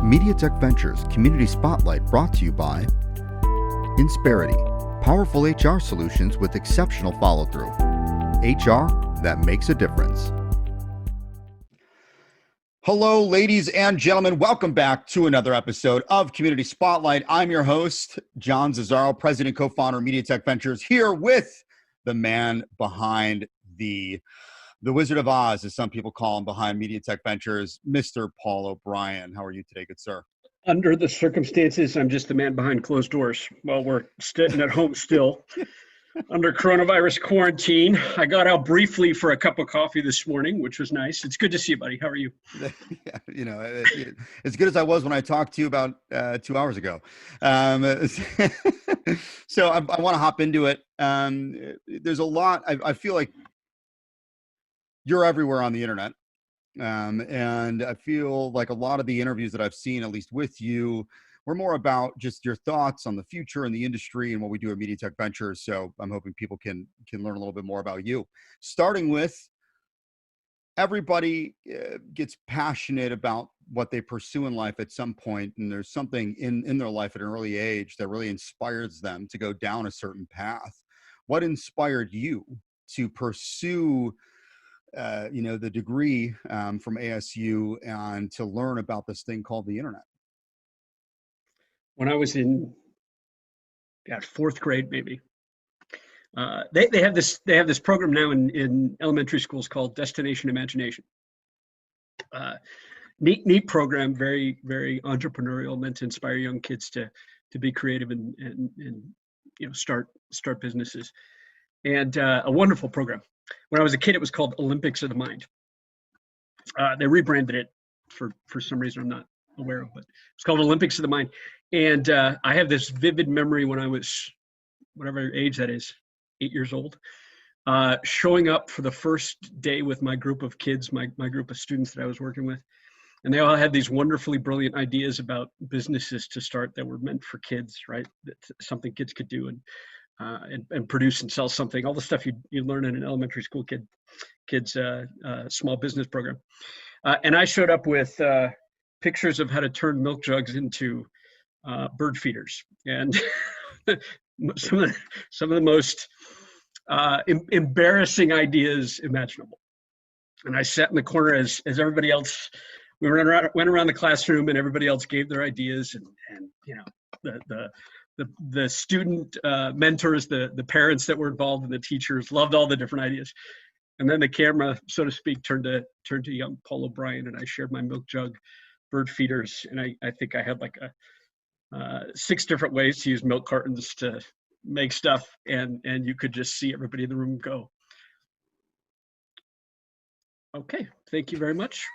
MediaTech Ventures Community Spotlight brought to you by Insperity, powerful HR solutions with exceptional follow-through. HR that makes a difference. Hello, ladies and gentlemen. Welcome back to another episode of Community Spotlight. I'm your host, John Zazzaro, president and co-founder of MediaTech Ventures, here with the man behind the Wizard of Oz, as some people call him, behind MediaTech Ventures, Mr. Paul O'Brien. How are you today, good sir? Under the circumstances, I'm just the man behind closed doors while we're sitting at home still under coronavirus quarantine. I got out briefly for a cup of coffee this morning, which was nice. It's good to see you, buddy. How are you? Yeah, you know, as good as I was when I talked to you about 2 hours ago. So I want to hop into it. There's a lot. I feel like you're everywhere on the internet. And I feel like a lot of the interviews that I've seen, at least with you, were more about just your thoughts on the future and the industry and what we do at MediaTech Ventures. So I'm hoping people can learn a little bit more about you. Starting with, everybody gets passionate about what they pursue in life at some point, and there's something in their life at an early age that really inspires them to go down a certain path. What inspired you to pursue the degree from ASU and to learn about this thing called the internet? When I was in fourth grade, maybe, they have this program now in elementary schools called Destination Imagination. Neat program, very, very entrepreneurial, meant to inspire young kids to be creative and start businesses, and a wonderful program. When I was a kid, it was called Olympics of the Mind. They rebranded it for some reason I'm not aware of, but it's called Olympics of the Mind. And I have this vivid memory when I was, whatever age that is, 8 years old, showing up for the first day with my group of kids, my group of students that I was working with. And they all had these wonderfully brilliant ideas about businesses to start that were meant for kids, right? That's something kids could do and produce and sell something, all the stuff you learn in an elementary school kids small business program. And I showed up with pictures of how to turn milk jugs into bird feeders, and some of the most embarrassing ideas imaginable. And I sat in the corner as everybody else. We went around the classroom, and everybody else gave their ideas, and the student mentors, the parents that were involved, and the teachers loved all the different ideas. And then the camera, so to speak, turned to young Paul O'Brien, and I shared my milk jug bird feeders. And I think I had like 6 different ways to use milk cartons to make stuff, and you could just see everybody in the room go, okay, thank you very much.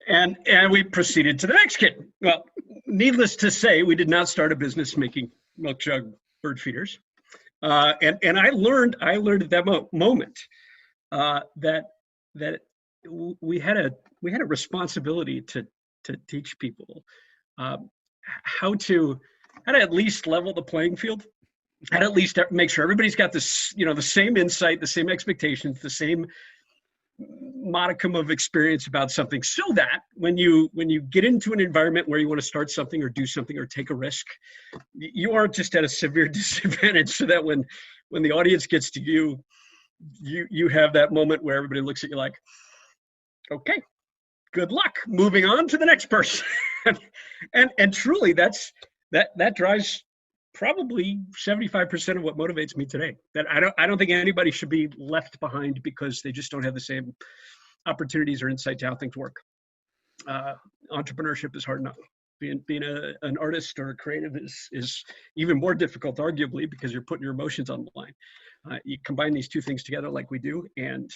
And we proceeded to the next kid. Well, needless to say, we did not start a business making milk jug bird feeders. And I learned at that moment that we had a responsibility to teach people how to at least level the playing field, how to at least make sure everybody's got this, the same insight, the same expectations, the same modicum of experience about something, so that when you get into an environment where you want to start something or do something or take a risk, you aren't just at a severe disadvantage, so that when the audience gets to you have that moment where everybody looks at you like, okay, good luck, moving on to the next person. and truly that drives probably 75% of what motivates me today. That I don't think anybody should be left behind because they just don't have the same opportunities or insight to how things work. Entrepreneurship is hard enough. Being an artist or a creative is even more difficult, arguably, because you're putting your emotions on the line. You combine these two things together like we do, and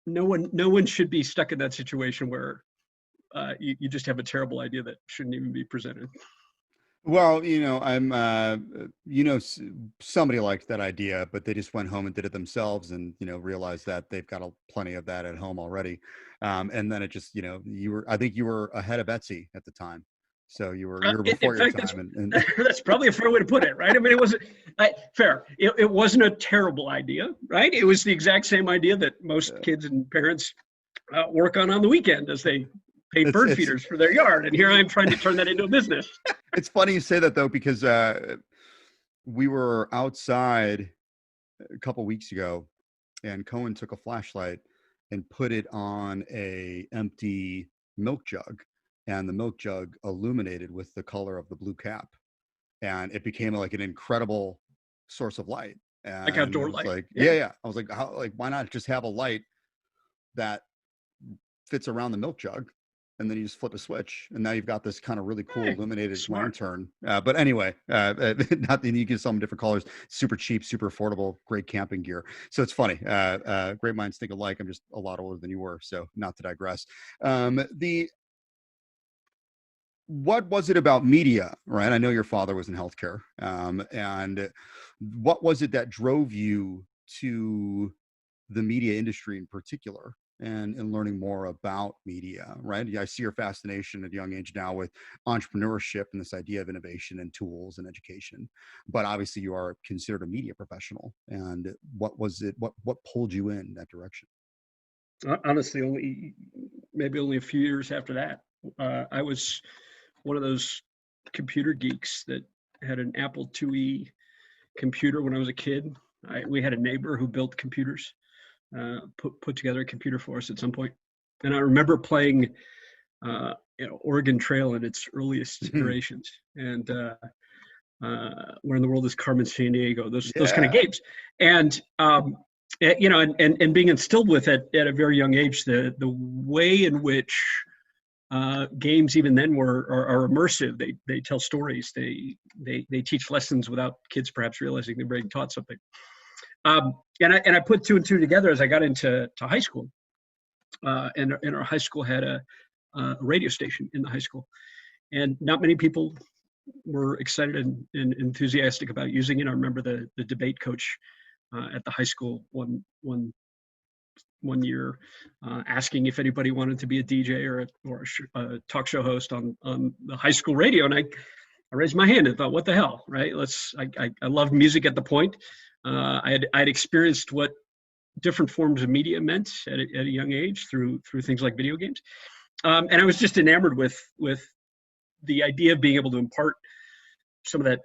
no one should be stuck in that situation where you just have a terrible idea that shouldn't even be presented. Well, somebody liked that idea, but they just went home and did it themselves, and realized that they've got plenty of that at home already. And then it just, I think you were ahead of Etsy at the time, so you were before your time. And that's probably a fair way to put it, right? I mean, it wasn't fair. It wasn't a terrible idea, right? It was the exact same idea that most kids and parents work on the weekend as they paid bird feeders for their yard. And here I am trying to turn that into a business. It's funny you say that, though, because we were outside a couple weeks ago, and Cohen took a flashlight and put it on a empty milk jug, and the milk jug illuminated with the color of the blue cap, and it became like an incredible source of light. And Like outdoor I was light. like, yeah. I was like, why not just have a light that fits around the milk jug, and then you just flip a switch, and now you've got this kind of really cool illuminated lantern. But anyway, not that you get some different colors, super cheap, super affordable, great camping gear. So it's funny. Great minds think alike. I'm just a lot older than you were, so not to digress. What was it about media, right? I know your father was in healthcare, and what was it that drove you to the media industry in particular, and learning more about media, right? I see your fascination at a young age now with entrepreneurship and this idea of innovation and tools and education, but obviously you are considered a media professional. And what was it, what pulled you in that direction? Honestly, maybe only a few years after that. I was one of those computer geeks that had an Apple IIe computer when I was a kid. We had a neighbor who built computers, put together a computer for us at some point. And I remember playing Oregon Trail in its earliest iterations, and Where in the World is Carmen Sandiego, those kind of games. And and being instilled with it at a very young age, the way in which games even then are immersive. They tell stories. They teach lessons without kids perhaps realizing they're being taught something. And I put two and two together as I got into high school. And our high school had a radio station in the high school, and not many people were excited and enthusiastic about using it. I remember the debate coach at the high school one year asking if anybody wanted to be a DJ or a talk show host on the high school radio, and I raised my hand and thought, what the hell, right? I loved music at the point. I'd experienced what different forms of media meant at a young age through things like video games, and I was just enamored with the idea of being able to impart some of that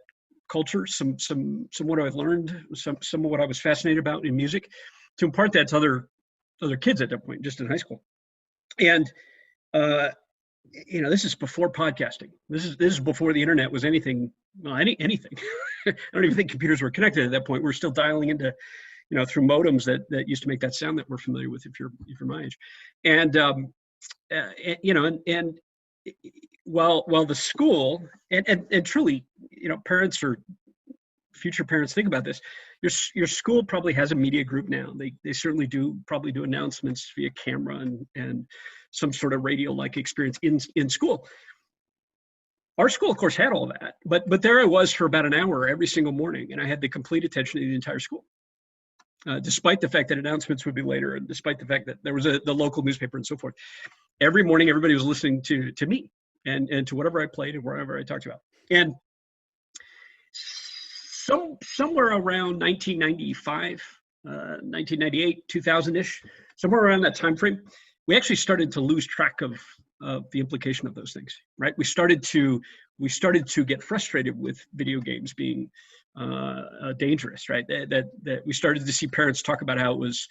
culture, some what I've learned, some of what I was fascinated about in music, to impart that to other kids at that point, just in high school. And this is before podcasting. This is before the internet was anything. Well, anything. I don't even think computers were connected at that point. We're still dialing into, through modems that used to make that sound that we're familiar with if you're my age. And while the school and truly, parents or future parents think about this, your school probably has a media group now. They certainly probably do announcements via camera and some sort of radio-like experience in school. Our school, of course, had all that, but there I was for about an hour every single morning, and I had the complete attention of the entire school, despite the fact that announcements would be later, and despite the fact that there was the local newspaper and so forth. Every morning, everybody was listening to me and to whatever I played and whatever I talked about. And somewhere around 1995, 1998, 2000-ish, somewhere around that time frame, we actually started to lose track of the implication of those things, right? We started to get frustrated with video games being dangerous, right? That we started to see parents talk about how it was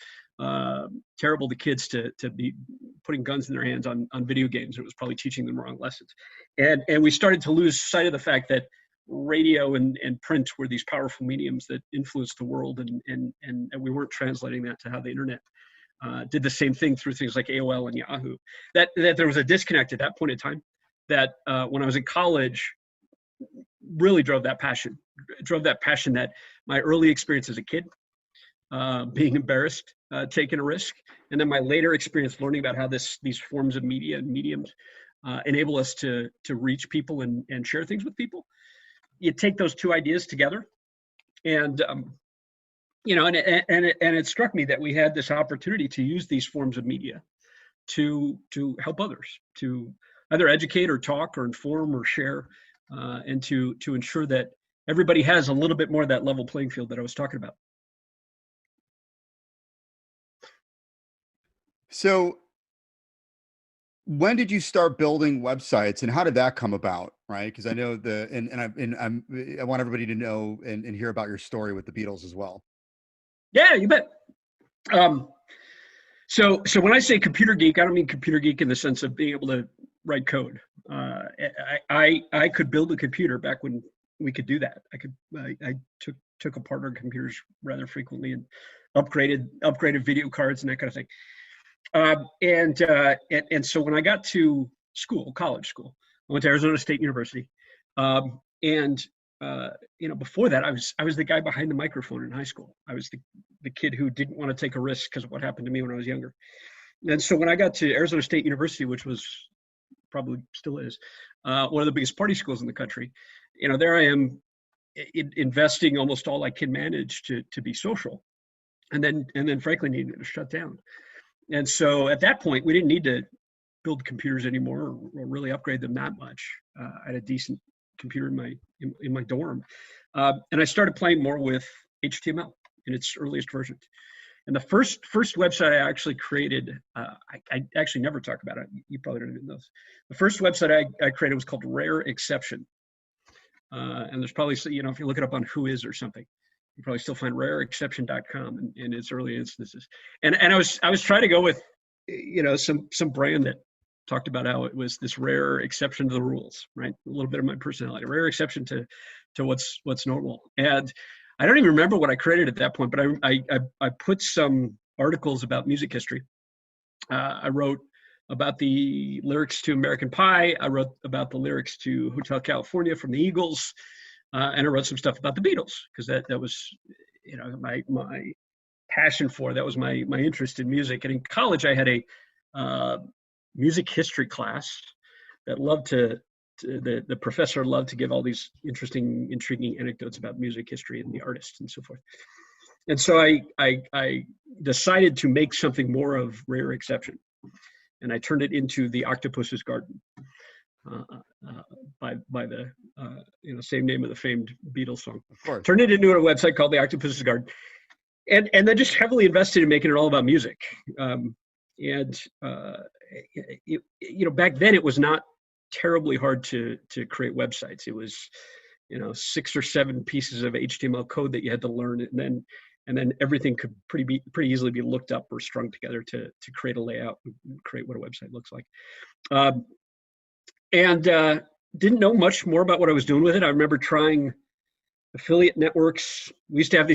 terrible to kids to be putting guns in their hands on video games. It was probably teaching them wrong lessons. And we started to lose sight of the fact that radio and print were these powerful mediums that influenced the world, and we weren't translating that to how the internet did the same thing through things like AOL and Yahoo. That there was a disconnect at that point in time that when I was in college really drove that passion that my early experience as a kid, being embarrassed, taking a risk, and then my later experience learning about how these forms of media and mediums enable us to reach people and share things with people. You take those two ideas together, and it struck me that we had this opportunity to use these forms of media to help others, to either educate or talk or inform or share, and to ensure that everybody has a little bit more of that level playing field that I was talking about. So when did you start building websites, and how did that come about? Right, because I know I want everybody to know and hear about your story with the Beatles as well. Yeah, you bet. Um, so when I say computer geek, I don't mean computer geek in the sense of being able to write code. I could build a computer back when we could do that. I took apart our computers rather frequently and upgraded video cards and that kind of thing. And so when I got to college school, I went to Arizona State University, and before that, I was the guy behind the microphone in high school. I was the kid who didn't want to take a risk because of what happened to me when I was younger. And so when I got to Arizona State University, which was probably still is one of the biggest party schools in the country, there I am investing almost all I can manage to be social, and then frankly needed to shut down. And so at that point, we didn't need to build computers anymore or really upgrade them that much. I had a decent computer in my dorm, and I started playing more with HTML in its earliest versions. And the first website I actually created, I actually never talk about it. You probably don't even know this. The first website I created was called Rare Exception, and there's probably, if you look it up on Whois or something, you probably still find rareexception.com in its early instances. And I was trying to go with, some brand that talked about how it was this rare exception to the rules, right? A little bit of my personality, rare exception to what's normal. And I don't even remember what I created at that point, but I put some articles about music history. I wrote about the lyrics to American Pie. I wrote about the lyrics to Hotel California from the Eagles. And I wrote some stuff about the Beatles because that was, my passion for, that was my interest in music. And in college, I had a music history class that the professor loved to give all these interesting, intriguing anecdotes about music history and the artists and so forth. And so I decided to make something more of Rare Exception, and I turned it into The Octopus's Garden. By the same name of the famed Beatles song. Of course. Turned it into a website called The Octopus's Garden, and then just heavily invested in making it all about music. Back then it was not terribly hard to create websites. It was 6 or 7 pieces of HTML code that you had to learn, and then everything could pretty easily be looked up or strung together to create a layout and create what a website looks like. And didn't know much more about what I was doing with it. I remember trying affiliate networks. We used to have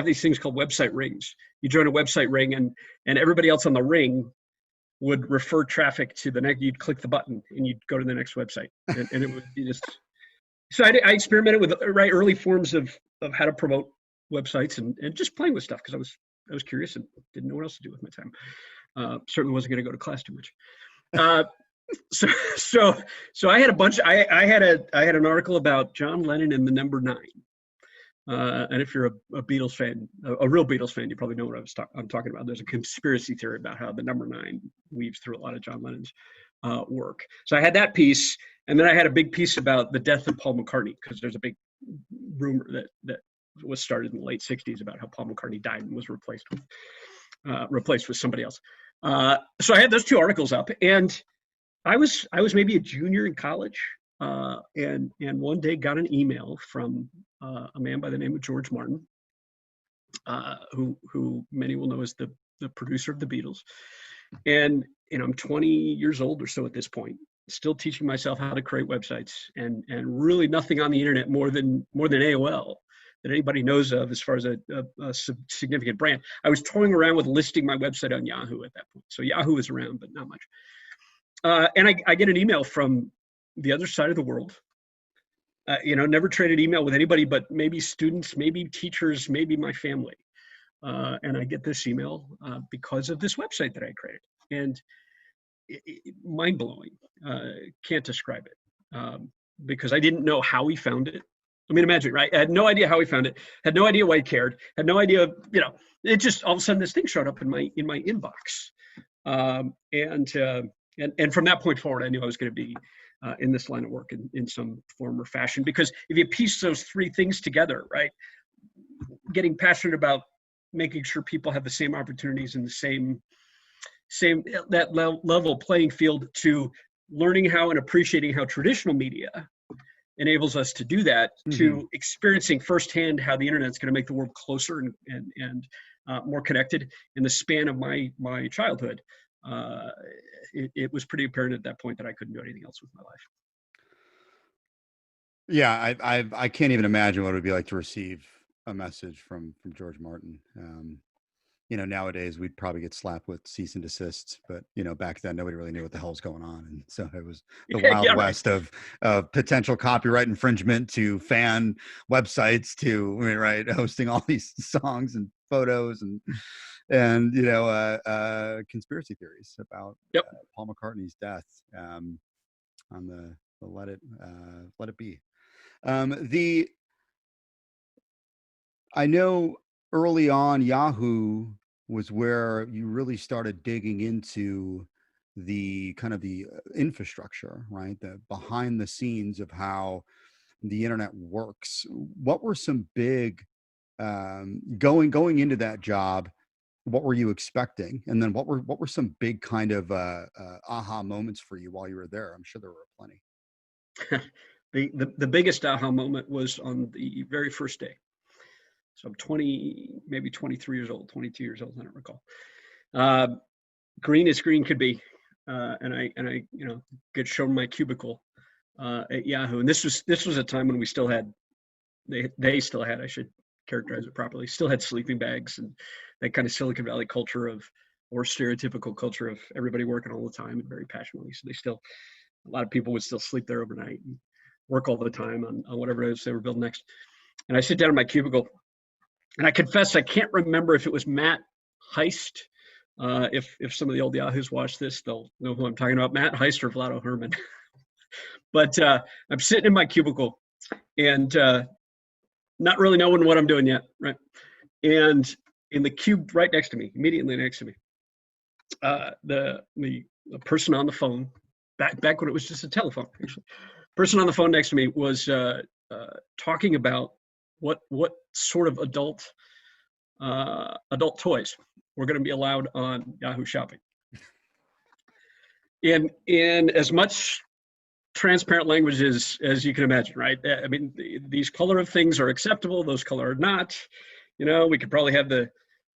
these things called website rings. You join a website ring, and everybody else on the ring would refer traffic to the next. You'd click the button, and you'd go to the next website, and it would be just. So I experimented with early forms of how to promote websites and just playing with stuff because I was curious and didn't know what else to do with my time. Certainly wasn't going to go to class too much. So I had a bunch. I had an article about John Lennon and the number 9. And if you're a Beatles fan, a real Beatles fan, you probably know what I'm talking about. There's a conspiracy theory about how the number 9 weaves through a lot of John Lennon's work. So I had that piece, and then I had a big piece about the death of Paul McCartney, because there's a big rumor that was started in the late 60s about how Paul McCartney died and was replaced with somebody else. So I had those 2 articles up, and I was maybe a junior in college, and one day got an email from a man by the name of George Martin, who many will know as the producer of the Beatles. And I'm 20 years old or so at this point, still teaching myself how to create websites, and really nothing on the internet more than AOL that anybody knows of as far as a significant brand. I was toying around with listing my website on Yahoo at that point. So Yahoo was around, but not much. And I get an email from the other side of the world. Never traded email with anybody, but maybe students, maybe teachers, maybe my family. And I get this email because of this website that I created. And mind-blowing. Can't describe it because I didn't know how he found it. I mean, imagine, right? I had no idea how he found it. Had no idea why he cared. Had no idea, it just all of a sudden this thing showed up in my inbox. And from that point forward, I knew I was going to be in this line of work in some form or fashion, because if you piece those 3 things together, right, getting passionate about making sure people have the same opportunities and the level playing field to learning how and appreciating how traditional media enables us to do that, to experiencing firsthand how the internet's going to make the world closer and more connected in the span of my childhood. It was pretty apparent at that point that I couldn't do anything else with my life. Yeah, I can't even imagine what it would be like to receive a message from George Martin. Nowadays we'd probably get slapped with cease and desist, but back then nobody really knew what the hell was going on, and so it was the wild west of potential copyright infringement to fan websites to hosting all these songs and photos and conspiracy theories about Paul McCartney's death on the Let It Be. I know early on Yahoo was where you really started digging into the kind of the infrastructure, right? The behind the scenes of how the internet works. What were some big going into that job? What were you expecting? And then what were some big kind of aha moments for you while you were there? I'm sure there were plenty. The biggest aha moment was on the very first day. So I'm 20, maybe 23 years old, 22 years old, I don't recall. Green as green could be. And I get shown my cubicle at Yahoo. And this was a time when we still had, they still had, I should characterize it properly, still had sleeping bags and that kind of Silicon Valley culture or stereotypical culture of everybody working all the time and very passionately. So a lot of people would still sleep there overnight and work all the time on whatever it is they were building next. And I sit down in my cubicle, and I confess I can't remember if it was Matt Heist. If some of the old Yahoos watch this, they'll know who I'm talking about, Matt Heist or Vlado Herman. But I'm sitting in my cubicle and not really knowing what I'm doing yet, right? And in the cube right next to me, immediately next to me, the person on the phone, back when it was just a telephone, actually, person on the phone next to me was talking about what sort of adult toys were going to be allowed on Yahoo Shopping. In as much transparent language as you can imagine, right? I mean, these color of things are acceptable, those color are not. We could probably have the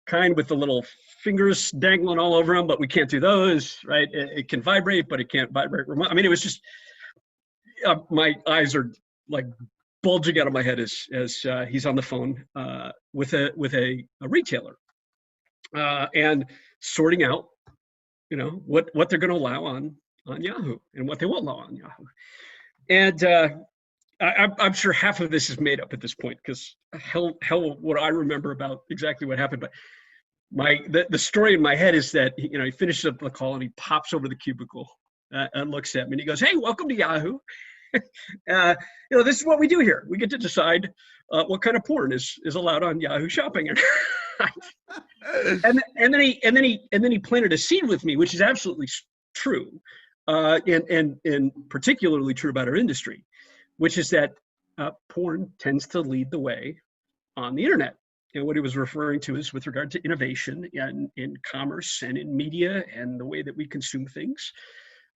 kind with the little fingers dangling all over them, but we can't do those, right? It can vibrate, but it can't vibrate remote. I mean, it was just, my eyes are like bulging out of my head as he's on the phone with a retailer and sorting out, what they're going to allow on Yahoo and what they won't allow on Yahoo. And I'm sure half of this is made up at this point because hell what I remember about exactly what happened. But the story in my head is that he finishes up the call and he pops over the cubicle and looks at me and he goes, "Hey, welcome to Yahoo. This is what we do here. We get to decide what kind of porn is allowed on Yahoo Shopping." and then he planted a seed with me, which is absolutely true, and particularly true about our industry, which is that porn tends to lead the way on the internet. And what he was referring to is with regard to innovation in commerce and in media and the way that we consume things.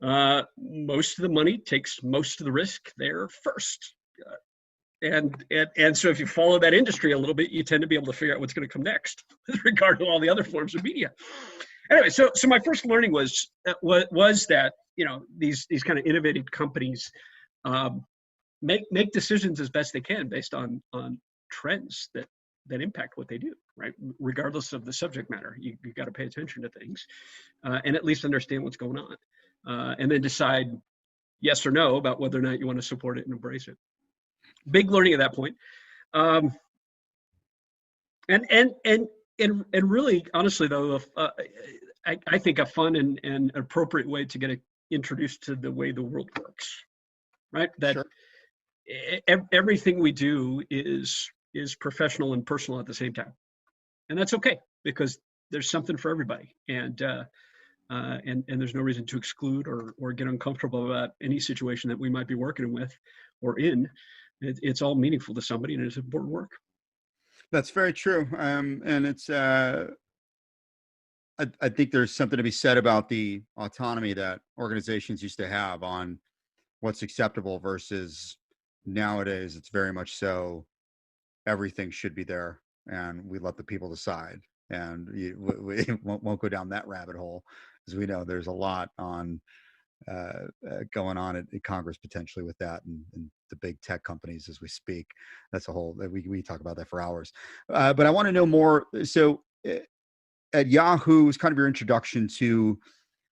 Most of the money takes most of the risk there first. And so if you follow that industry a little bit, you tend to be able to figure out what's going to come next with regard to all the other forms of media. Anyway, so my first learning was that these kind of innovative companies make decisions as best they can based on trends that impact what they do, right? Regardless of the subject matter, you've got to pay attention to things and at least understand what's going on. And then decide yes or no about whether or not you want to support it and embrace it. Big learning at that point. And really, honestly, though, I think a fun and appropriate way to get introduced to the way the world works, right? That sure. Everything we do is professional and personal at the same time. And that's okay, because there's something for everybody. And there's no reason to exclude or get uncomfortable about any situation that we might be working with or in. It's all meaningful to somebody, and it's important work. That's very true. And it's I think there's something to be said about the autonomy that organizations used to have on what's acceptable versus nowadays. It's very much so everything should be there, and we let the people decide. And we won't go down that rabbit hole, as we know there's a lot on going on at Congress potentially with that, and the big tech companies as we speak. That's a whole, we talk about that for hours. But I want to know more. So at Yahoo was kind of your introduction to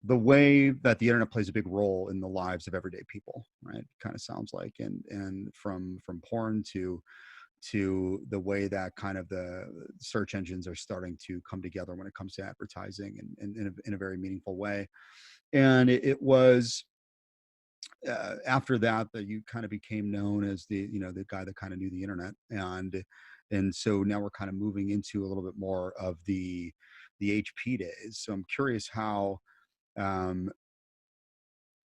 the way that the internet plays a big role in the lives of everyday people, right? Kind of sounds like, and from porn to the way that kind of the search engines are starting to come together when it comes to advertising, and in a very meaningful way. And it was after that you kind of became known as the guy that kind of knew the internet, and so now we're kind of moving into a little bit more of the HP days. So I'm curious how um,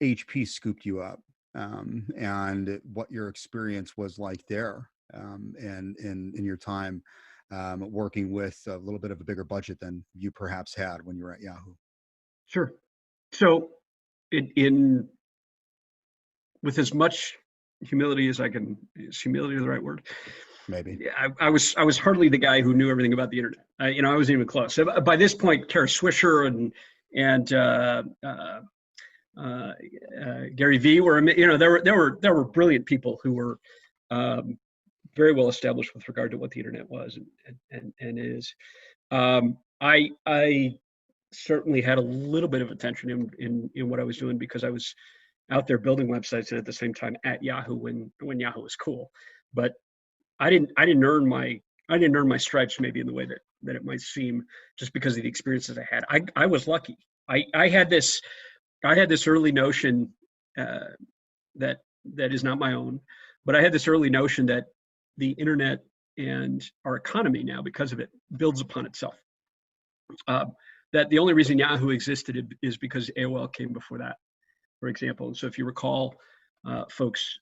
HP scooped you up, and what your experience was like there, and in your time working with a little bit of a bigger budget than you perhaps had when you were at Yahoo. Sure. So, in with as much humility as I can, is humility the right word? Maybe. Yeah, I was hardly the guy who knew everything about the internet. I wasn't even close. So by this point, Kara Swisher and Gary Vee were, there were brilliant people who were very well established with regard to what the internet was and is. I certainly had a little bit of attention in what I was doing because I was out there building websites and at the same time at Yahoo when Yahoo was cool. But I didn't earn my stripes maybe in the way that it might seem, just because of the experiences I had. I was lucky. I had this early notion that is not my own, but I had this early notion that the internet and our economy now, because of it, builds upon itself. That the only reason Yahoo existed is because AOL came before that, for example. And so if you recall, folks,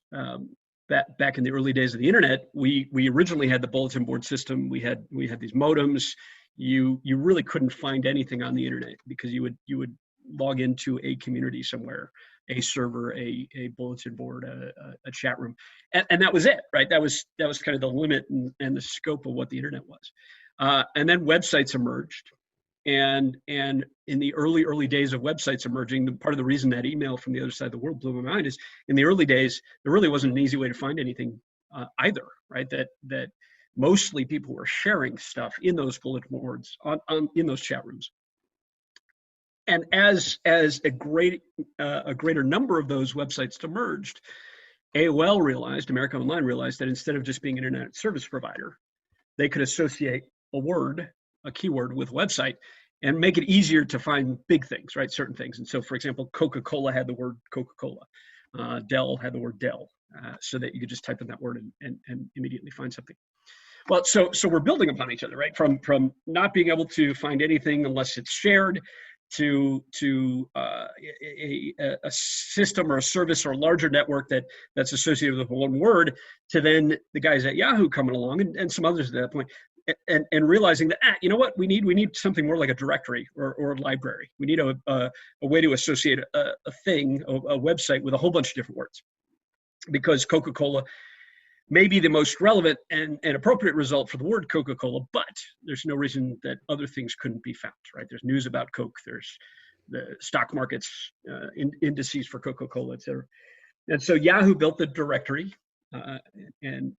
back in the early days of the internet, we originally had the bulletin board system. We had these modems. You really couldn't find anything on the internet because you would log into a community somewhere, a server, a bulletin board, a chat room, and that was it, right? That was kind of the limit and the scope of what the internet was. And then websites emerged. And in the early days of websites emerging, part of the reason that email from the other side of the world blew my mind is in the early days, there really wasn't an easy way to find anything either, right? That mostly people were sharing stuff in those bulletin boards in those chat rooms. And as a greater number of those websites emerged, AOL realized, America Online realized, that instead of just being an internet service provider, they could associate a keyword with website and make it easier to find big things, right? Certain things. And so, for example, Coca-Cola had the word Coca-Cola. Dell had the word Dell, so that you could just type in that word and immediately find something. Well, so we're building upon each other, right? From not being able to find anything unless it's shared to a system or a service or a larger network that's associated with one word, to then the guys at Yahoo coming along and some others at that point, and realizing that, you know what, we need something more like a directory or a library. We need a way to associate a thing, a website, with a whole bunch of different words, because Coca-Cola may be the most relevant and appropriate result for the word Coca-Cola, but there's no reason that other things couldn't be found, right? There's news about Coke, there's the stock markets, indices for Coca-Cola, et cetera. And so Yahoo built the directory, and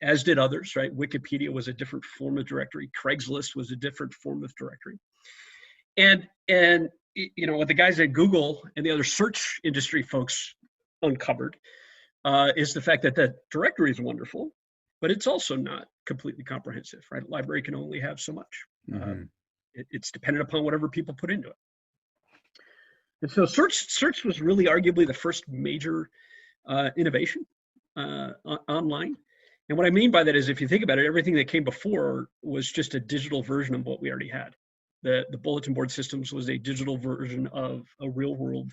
as did others, right? Wikipedia was a different form of directory. Craigslist was a different form of directory. And what the guys at Google and the other search industry folks uncovered is the fact that that directory is wonderful, but it's also not completely comprehensive, right? A library can only have so much. Mm-hmm. It's dependent upon whatever people put into it. And so search was really arguably the first major innovation online. And what I mean by that is, if you think about it, everything that came before was just a digital version of what we already had. The bulletin board systems was a digital version of a real world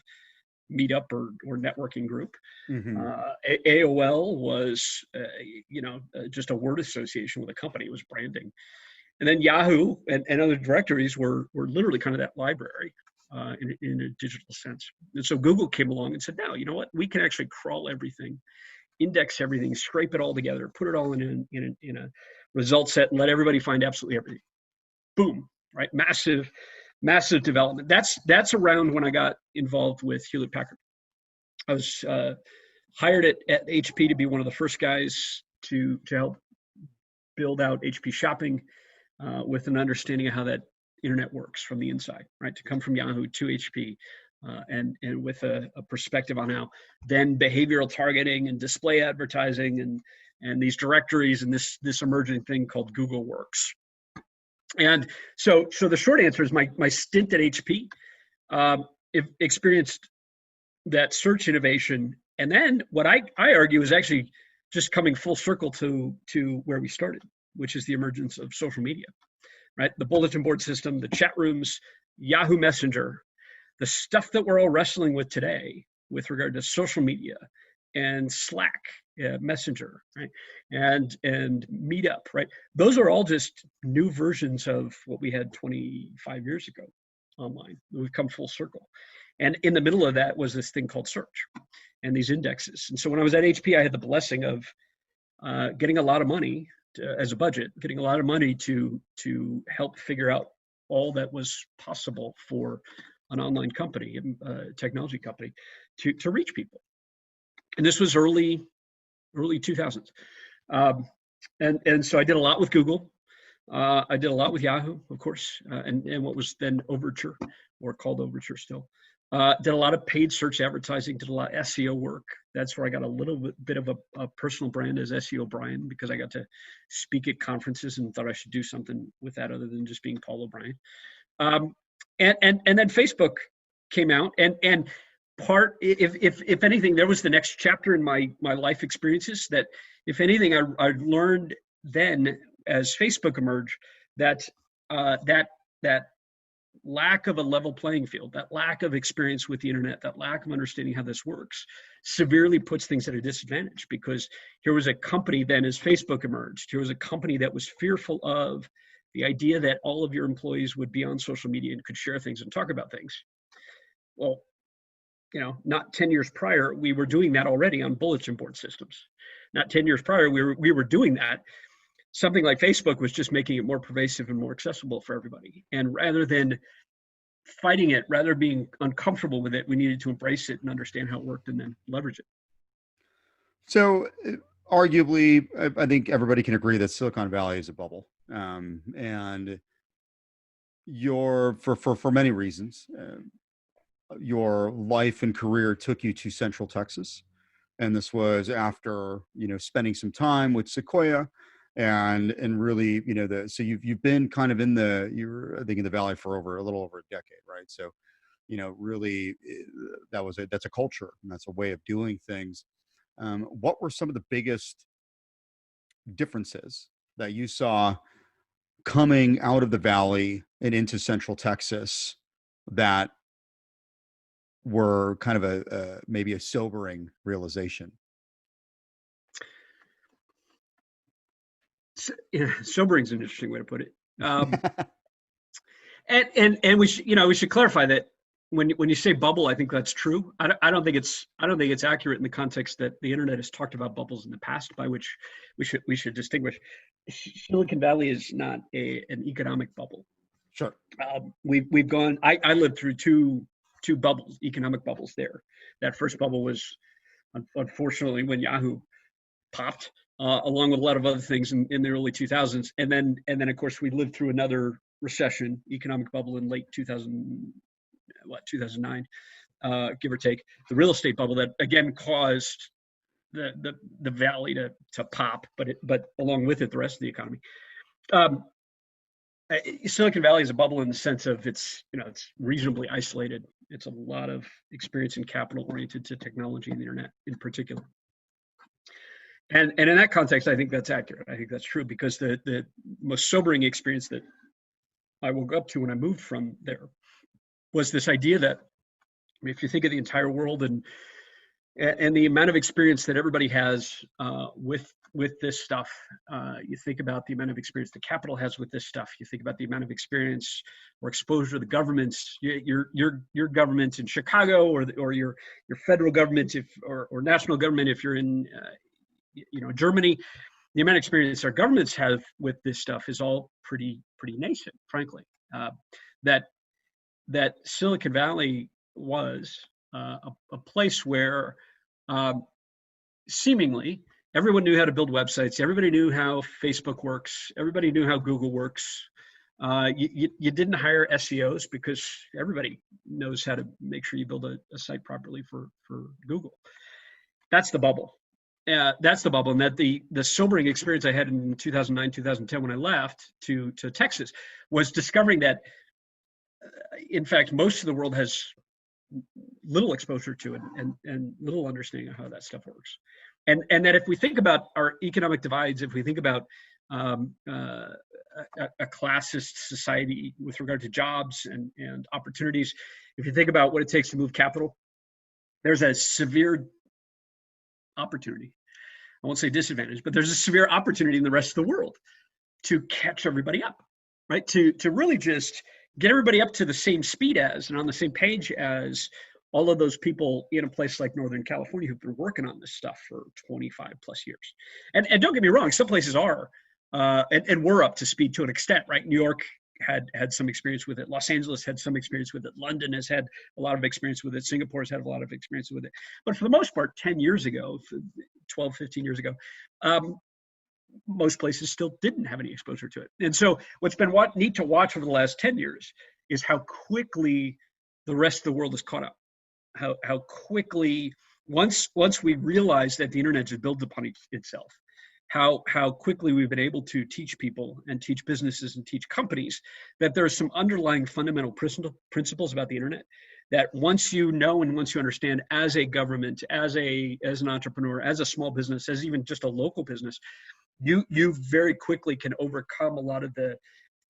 meetup or networking group. Mm-hmm. AOL was, just a word association with a company. It was branding. And then Yahoo and other directories were literally kind of that library in a digital sense. And so Google came along and said, no, you know what? We can actually crawl everything, index everything, scrape it all together, put it all in a result set, and let everybody find absolutely everything. Boom, right? Massive development. That's around when I got involved with Hewlett Packard. I was hired at HP to be one of the first guys to help build out HP Shopping with an understanding of how that internet works from the inside, right? To come from Yahoo to HP and with a perspective on how then behavioral targeting and display advertising and these directories and this emerging thing called Google works. And so the short answer is my stint at HP experienced that search innovation. And then what I argue is actually just coming full circle to where we started, which is the emergence of social media, right? The bulletin board system, the chat rooms, Yahoo Messenger, the stuff that we're all wrestling with today with regard to social media and Slack, Messenger, right? And Meetup, right? Those are all just new versions of what we had 25 years ago online. We've come full circle. And in the middle of that was this thing called search and these indexes. And so when I was at HP, I had the blessing of getting a lot of money as a budget, getting a lot of money to help figure out all that was possible for an online company, a technology company, to reach people. And this was early 2000s. And so I did a lot with Google. I did a lot with Yahoo, of course, and what was then Overture, or called Overture still. Did a lot of paid search advertising, did a lot of SEO work. That's where I got a little bit of a personal brand as SEO Brian, because I got to speak at conferences and thought I should do something with that other than just being Paul O'Brien. And then Facebook came out, and part, if anything, there was the next chapter in my life experiences that, if anything, I learned then as Facebook emerged that lack of a level playing field, that lack of experience with the internet, that lack of understanding how this works, severely puts things at a disadvantage. Because here was a company then, as Facebook emerged, here was a company that was fearful of the idea that all of your employees would be on social media and could share things and talk about things. Well, not 10 years prior, we were doing that already on bulletin board systems. Not 10 years prior, we were doing that. Something like Facebook was just making it more pervasive and more accessible for everybody. And rather than fighting it, rather being uncomfortable with it, we needed to embrace it and understand how it worked and then leverage it. So arguably, I think everybody can agree that Silicon Valley is a bubble. And for many reasons, your life and career took you to Central Texas. And this was after, spending some time with Sequoia and really, so you've been kind of you're I think in the Valley for a little over a decade, right? So, really that's a culture and that's a way of doing things. What were some of the biggest differences that you saw coming out of the Valley and into Central Texas that were kind of maybe a sobering realization? Sobering is an interesting way to put it. And we should clarify that when you say bubble, I think that's true. I don't think it's accurate in the context that the internet has talked about bubbles in the past, by which we should distinguish. Silicon Valley is not an economic bubble. Sure. We've gone. I lived through two bubbles, economic bubbles there. That first bubble was unfortunately when Yahoo popped, along with a lot of other things in the early 2000s. And then of course we lived through another recession, economic bubble in late 2009, give or take, the real estate bubble that again caused the Valley to pop, but along with it, the rest of the economy. Silicon Valley is a bubble in the sense of it's reasonably isolated. It's a lot of experience and capital oriented to technology and the internet in particular. And in that context, I think that's accurate. I think that's true, because the most sobering experience that I woke up to when I moved from there was this idea that, if you think of the entire world and the amount of experience that everybody has with with this stuff. You think about the amount of experience the capital has with this stuff. You think about the amount of experience or exposure the governments, your government in Chicago, or your federal government, or national government if you're in Germany. The amount of experience our governments have with this stuff is all pretty nascent, frankly. That Silicon Valley was a place where seemingly everyone knew how to build websites. Everybody knew how Facebook works. Everybody knew how Google works. You didn't hire SEOs because everybody knows how to make sure you build a site properly for Google. That's the bubble. That's the bubble. And that the sobering experience I had in 2009, 2010 when I left to Texas was discovering that, in fact, most of the world has little exposure to it and little understanding of how that stuff works. And that if we think about our economic divides, if we think about a classist society with regard to jobs and opportunities, if you think about what it takes to move capital, there's a severe opportunity. I won't say disadvantage, but there's a severe opportunity in the rest of the world to catch everybody up, right? To really just get everybody up to the same speed as and on the same page as all of those people in a place like Northern California who've been working on this stuff for 25 plus years. And don't get me wrong, some places are, and we're up to speed to an extent, right? New York had some experience with it. Los Angeles had some experience with it. London has had a lot of experience with it. Singapore has had a lot of experience with it. But for the most part, 10 years ago, 12, 15 years ago, most places still didn't have any exposure to it. And so what's been neat to watch over the last 10 years is how quickly the rest of the world has caught up. How quickly, once we realized that the internet is built upon itself, how quickly we've been able to teach people and teach businesses and teach companies that there are some underlying fundamental principles about the internet that once you know and once you understand as a government, as an entrepreneur, as a small business, as even just a local business, you very quickly can overcome a lot of the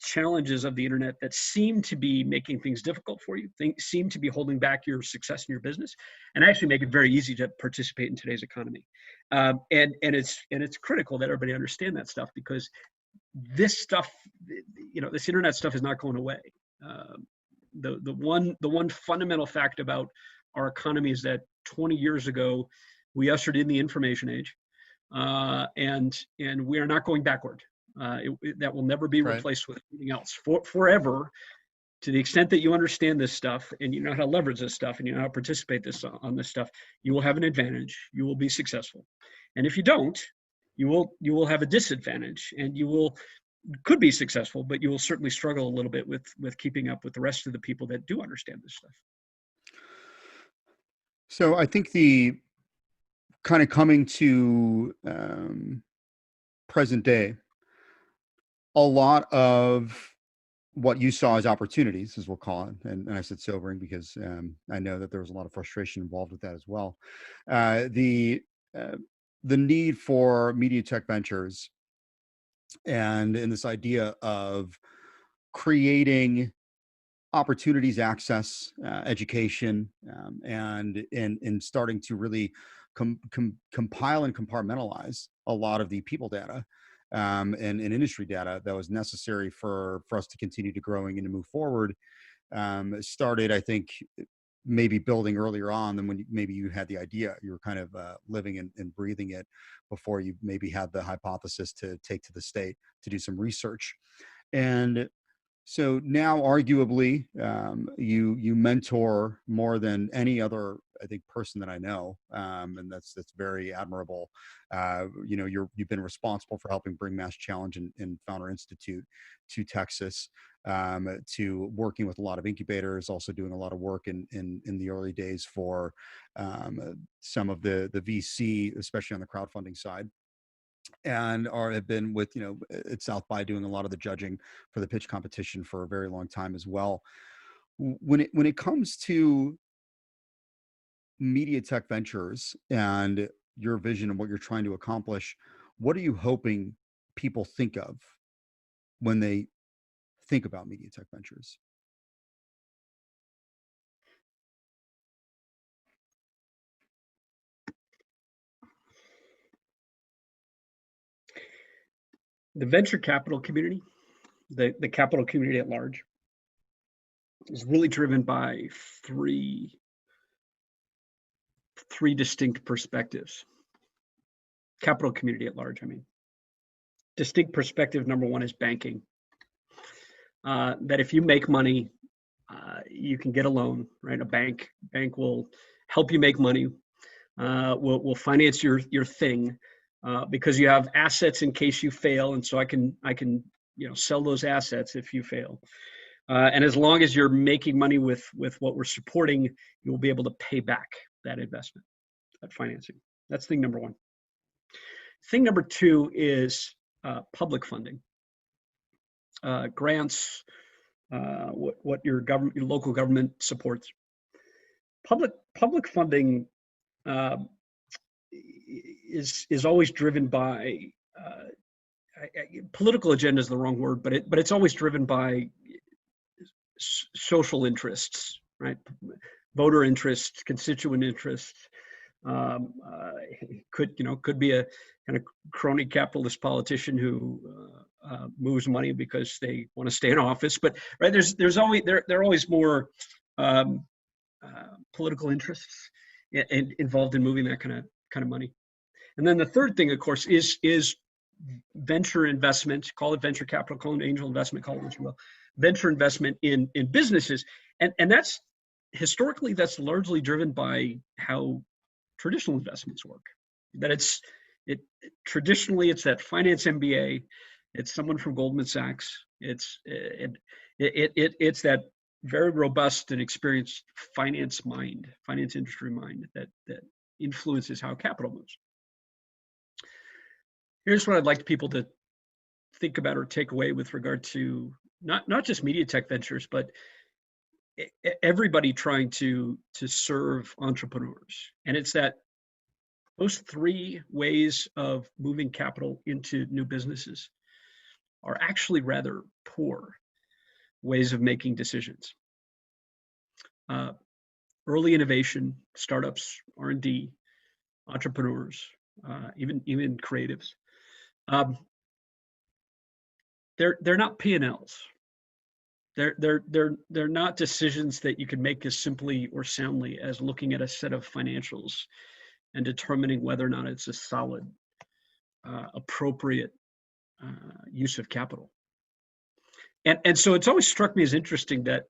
challenges of the internet that seem to be making things difficult for you, seem to be holding back your success in your business, and actually make it very easy to participate in today's economy. And it's critical that everybody understand that stuff, because this stuff, this internet stuff is not going away. The one fundamental fact about our economy is that 20 years ago we ushered in the information age, and we are not going backward. That will never be replaced with anything else forever. To the extent that you understand this stuff and you know how to leverage this stuff and you know how to participate on this stuff, you will have an advantage. You will be successful. And if you don't, you will have a disadvantage, and could be successful, but you will certainly struggle a little bit with keeping up with the rest of the people that do understand this stuff. So I think the kind of coming to present day, a lot of what you saw as opportunities, as we'll call it, and I said sobering because I know that there was a lot of frustration involved with that as well. The need for MediaTech Ventures and this idea of creating opportunities, access, education, and starting to really compile and compartmentalize a lot of the people data and industry data that was necessary for us to continue to growing and to move forward. Started, I think, maybe building earlier on than when maybe you had the idea. You were kind of living and breathing it before you maybe had the hypothesis to take to the state to do some research. And so now, arguably, you mentor more than any other, I think, person that I know, and that's very admirable. You've been responsible for helping bring Mass Challenge and Founder Institute to Texas, to working with a lot of incubators, also doing a lot of work in the early days for some of the VC, especially on the crowdfunding side. And have been with at South by doing a lot of the judging for the pitch competition for a very long time as well. When it comes to MediaTech Ventures and your vision and what you're trying to accomplish, what are you hoping people think of when they think about MediaTech Ventures? The venture capital community, the capital community at large, is really driven by three distinct perspectives. Capital community at large, I mean. Distinct perspective number one is banking. That if you make money, you can get a loan, right? A bank will help you make money, will finance your thing, because you have assets in case you fail, and so I can sell those assets if you fail. And as long as you're making money with what we're supporting, you will be able to pay back that investment, that financing. That's thing number one. Thing number two is public funding, grants, what your local government supports. Public funding is always driven by political agenda is the wrong word, but it's always driven by social interests, right? Voter interests, constituent interests. Could be a kind of crony capitalist politician who moves money because they want to stay in office. But right, there are always more political interests involved in moving that kind of money. And then the third thing, of course, is venture investment. Call it venture capital, call it angel investment, call it what you will. Venture investment in businesses, and that's historically largely driven by how traditional investments work. That traditionally it's that finance MBA, it's someone from Goldman Sachs, it's that very robust and experienced finance industry mind that influences how capital moves. Here's what I'd like people to think about or take away with regard to not just MediaTech Ventures, but everybody trying to serve entrepreneurs. And it's that those three ways of moving capital into new businesses are actually rather poor ways of making decisions. Early innovation, startups, R&D, entrepreneurs, even creatives. They're not P&Ls. They're not decisions that you can make as simply or soundly as looking at a set of financials and determining whether or not it's a solid, appropriate use of capital. And so it's always struck me as interesting that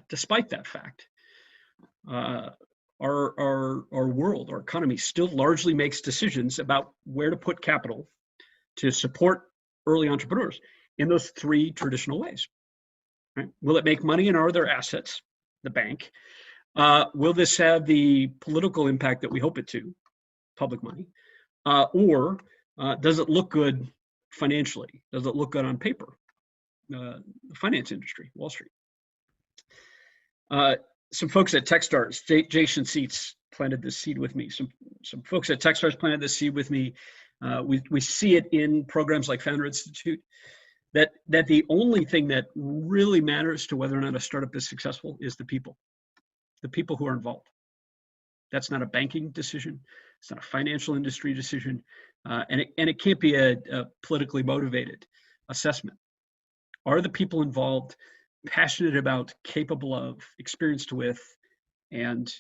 despite that fact, our world, our economy still largely makes decisions about where to put capital to support early entrepreneurs in those three traditional ways. Right? Will it make money, and are there assets? The bank. Will this have the political impact that we hope it to? Public money. Or does it look good financially? Does it look good on paper? The finance industry, Wall Street. Some folks at Techstars, Jason Seats planted this seed with me. Some folks at Techstars planted this seed with me. We see it in programs like Founder Institute, that the only thing that really matters to whether or not a startup is successful is the people who are involved. That's not a banking decision. It's not a financial industry decision. And it can't be a politically motivated assessment. Are the people involved passionate about, capable of, experienced with, and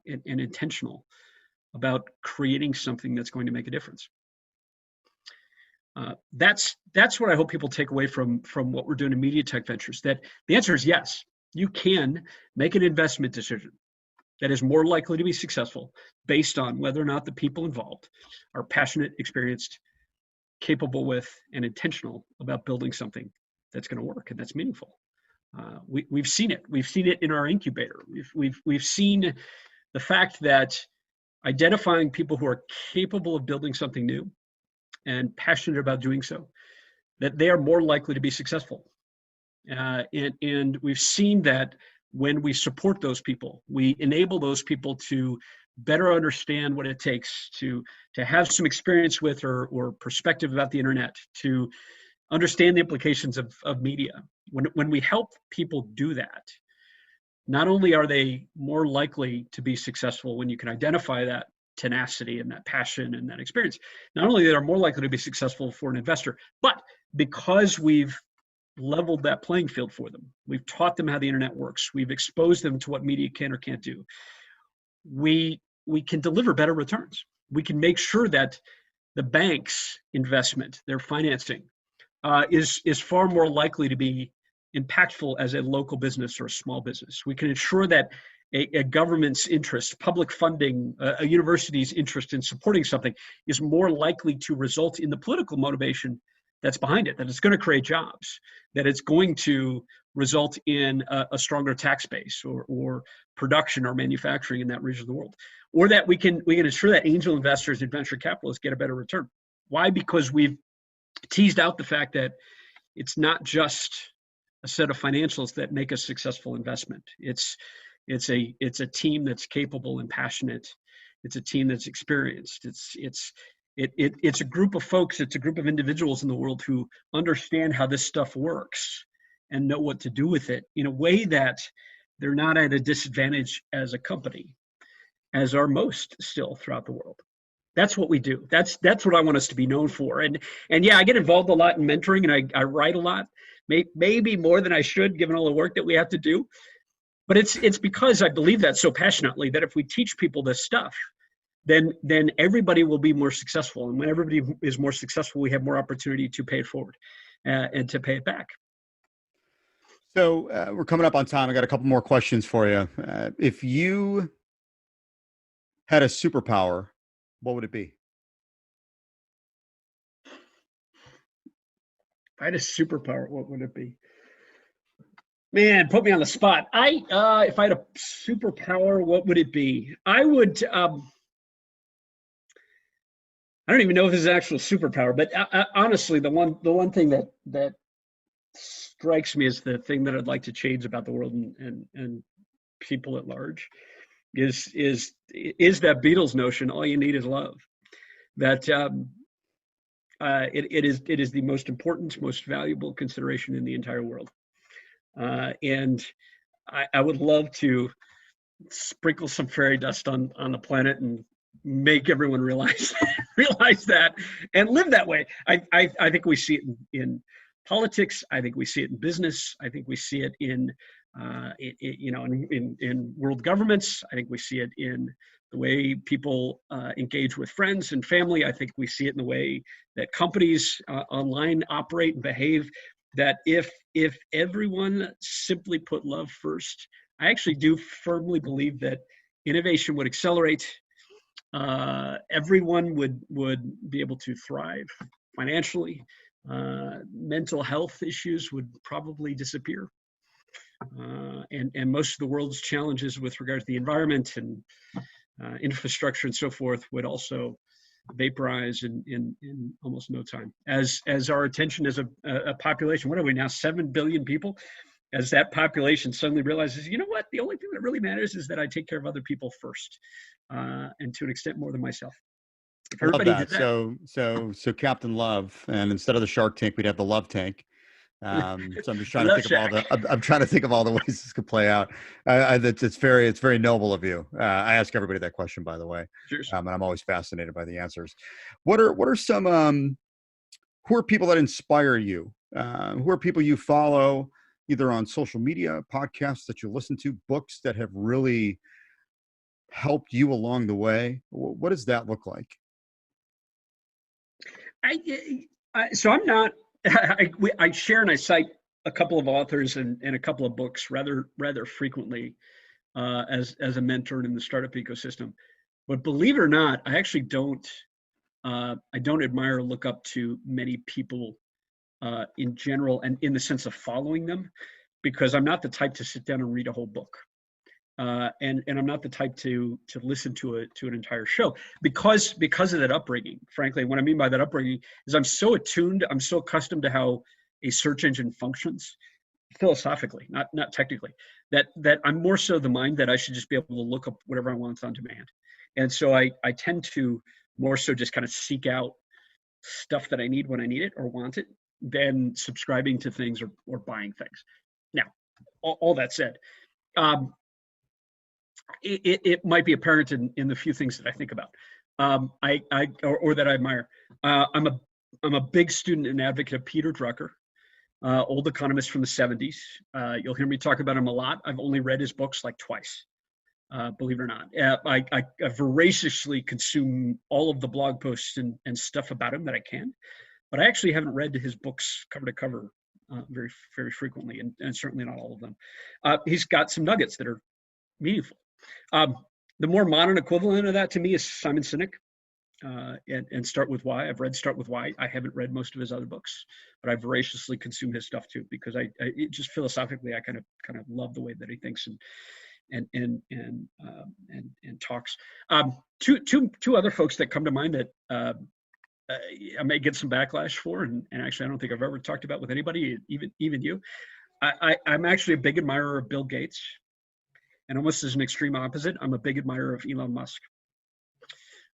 intentional about creating something that's going to make a difference? That's what I hope people take away from what we're doing in MediaTech Ventures, that the answer is yes. You can make an investment decision that is more likely to be successful based on whether or not the people involved are passionate, experienced, capable with, and intentional about building something that's going to work and that's meaningful. We've seen it. We've seen it in our incubator. We've seen the fact that identifying people who are capable of building something new and passionate about doing so, that they are more likely to be successful. And we've seen that when we support those people, we enable those people to better understand what it takes to have some experience with or perspective about the internet, to understand the implications of media. When we help people do that, not only are they more likely to be successful when you can identify that tenacity and that passion and that experience, not only they're more likely to be successful for an investor, but because we've leveled that playing field for them, we've taught them how the internet works, we've exposed them to what media can or can't do, we can deliver better returns. We can make sure that the bank's investment, their financing, is far more likely to be impactful as a local business or a small business. We can ensure that a government's interest, public funding, a university's interest in supporting something is more likely to result in the political motivation that's behind it, that it's going to create jobs, that it's going to result in a stronger tax base or production or manufacturing in that region of the world, or that we can ensure that angel investors and venture capitalists get a better return. Why? Because we've teased out the fact that it's not just a set of financials that make a successful investment. It's a team that's capable and passionate. It's a team that's experienced. It's a group of folks. It's a group of individuals in the world who understand how this stuff works and know what to do with it in a way that they're not at a disadvantage as a company, as are most still throughout the world. That's what we do. That's what I want us to be known for. And yeah, I get involved a lot in mentoring, and I write a lot, maybe more than I should, given all the work that we have to do. But it's because I believe that so passionately, that if we teach people this stuff, then everybody will be more successful. And when everybody is more successful, we have more opportunity to pay it forward and to pay it back. So we're coming up on time. I got a couple more questions for you. If you had a superpower, what would it be? If I had a superpower, what would it be? Man, put me on the spot. If I had a superpower, what would it be? I would. I don't even know if this is an actual superpower, but honestly, the one thing that strikes me as the thing that I'd like to change about the world and people at large is that Beatles notion. All you need is love. That it is the most important, most valuable consideration in the entire world. And I would love to sprinkle some fairy dust on the planet and make everyone realize that and live that way. I think we see it in politics. I think we see it in business. I think we see it in world governments. I think we see it in the way people engage with friends and family. I think we see it in the way that companies online operate and behave. That if everyone simply put love first, I actually do firmly believe that innovation would accelerate. Everyone would be able to thrive financially. Mental health issues would probably disappear. And most of the world's challenges with regard to the environment and infrastructure and so forth would also vaporize in almost no time. As our attention as a population, what are we now, 7 billion people? As that population suddenly realizes, you know what, the only thing that really matters is that I take care of other people first, and to an extent more than myself. If everybody did that. So Captain Love, and instead of the Shark Tank, we'd have the Love Tank. So I'm just trying to think of I'm trying to think of all the ways this could play out. It's very noble of you. I ask everybody that question, by the way. Sure. And I'm always fascinated by the answers. What are some who are people that inspire you? Who are people you follow, either on social media, podcasts that you listen to, books that have really helped you along the way? What does that look like? So I'm not. I share and I cite a couple of authors and a couple of books rather frequently as a mentor in the startup ecosystem. But believe it or not, I actually don't admire or look up to many people in general, and in the sense of following them, because I'm not the type to sit down and read a whole book. And I'm not the type to listen to an entire show because of that upbringing. Frankly, what I mean by that upbringing is I'm so attuned, I'm so accustomed to how a search engine functions philosophically, not technically, that I'm more so the mind that I should just be able to look up whatever I want on demand. And so I tend to more so just kind of seek out stuff that I need when I need it or want it than subscribing to things or buying things. Now, all that said, it might be apparent in the few things that I think about, or that I admire. I'm a big student and advocate of Peter Drucker, old economist from the 70s. You'll hear me talk about him a lot. I've only read his books like twice, believe it or not. I voraciously consume all of the blog posts and stuff about him that I can, but I actually haven't read his books cover to cover very, very frequently, and certainly not all of them. He's got some nuggets that are meaningful. The more modern equivalent of that to me is Simon Sinek, and Start With Why. I've read Start With Why. I haven't read most of his other books, but I voraciously consume his stuff too, because I just philosophically I kind of love the way that he thinks and talks. Two other folks that come to mind that I may get some backlash for, and actually I don't think I've ever talked about with anybody, even you. I'm actually a big admirer of Bill Gates. And almost as an extreme opposite, I'm a big admirer of Elon Musk.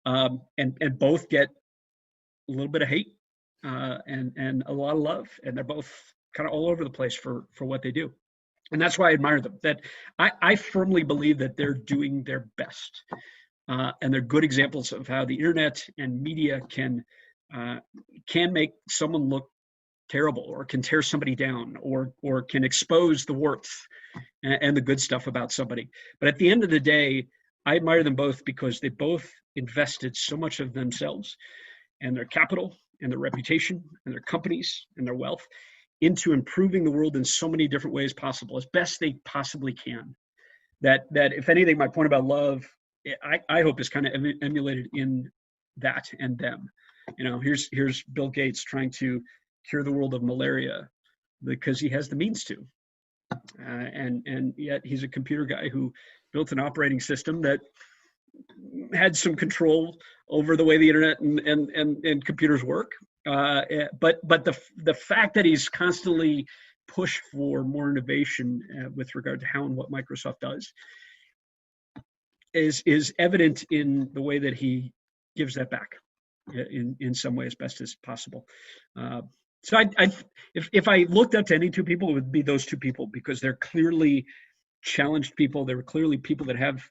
And both get a little bit of hate and a lot of love, and they're both kind of all over the place for what they do. And that's why I admire them. That I firmly believe that they're doing their best, and they're good examples of how the internet and media can make someone look terrible, or can tear somebody down, or can expose the warmth and the good stuff about somebody. But at the end of the day, I admire them both because they both invested so much of themselves and their capital and their reputation and their companies and their wealth into improving the world in so many different ways possible, as best they possibly can. That if anything, my point about love, I hope is kind of emulated in that and them. Here's Bill Gates trying to cure the world of malaria because he has the means to, and yet he's a computer guy who built an operating system that had some control over the way the internet and computers work. But the fact that he's constantly pushed for more innovation with regard to how and what Microsoft does is evident in the way that he gives that back in some way as best as possible. So if I looked up to any two people, it would be those two people, because they're clearly challenged people. They're clearly people that have,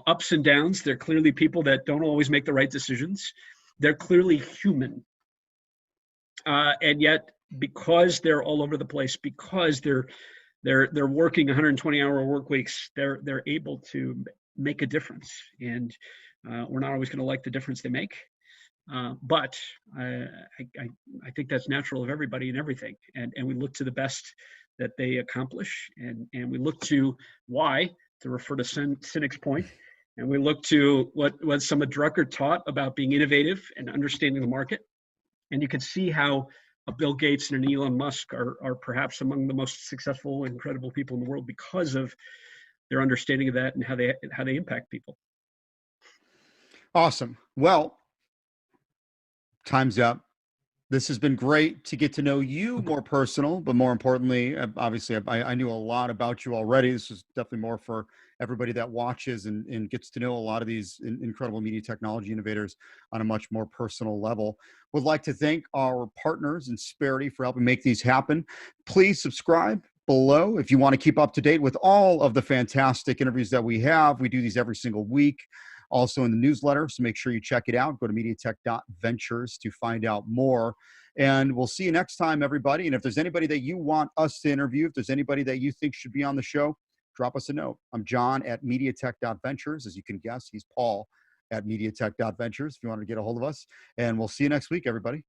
ups and downs. They're clearly people that don't always make the right decisions. They're clearly human. And yet, because they're all over the place, because they're working 120-hour work weeks, they're able to make a difference. And we're not always going to like the difference they make. But I think that's natural of everybody and everything. And we look to the best that they accomplish, and we look to why, to refer to Sinek's point, and we look to what some of Drucker taught about being innovative and understanding the market. And you can see how a Bill Gates and an Elon Musk are perhaps among the most successful and incredible people in the world because of their understanding of that and how they impact people. Awesome. Well, time's up. This has been great to get to know you more personal, but more importantly, obviously, I knew a lot about you already. This is definitely more for everybody that watches and gets to know a lot of these incredible media technology innovators on a much more personal level. Would like to thank our partners Insperity for helping make these happen. Please subscribe below if you want to keep up to date with all of the fantastic interviews that we have. We do these every single week. Also in the newsletter, so make sure you check it out. Go to MediaTech.Ventures to find out more. And we'll see you next time, everybody. And if there's anybody that you want us to interview, if there's anybody that you think should be on the show, drop us a note. I'm John at MediaTech.Ventures. As you can guess, he's Paul at MediaTech.Ventures if you want to get a hold of us. And we'll see you next week, everybody.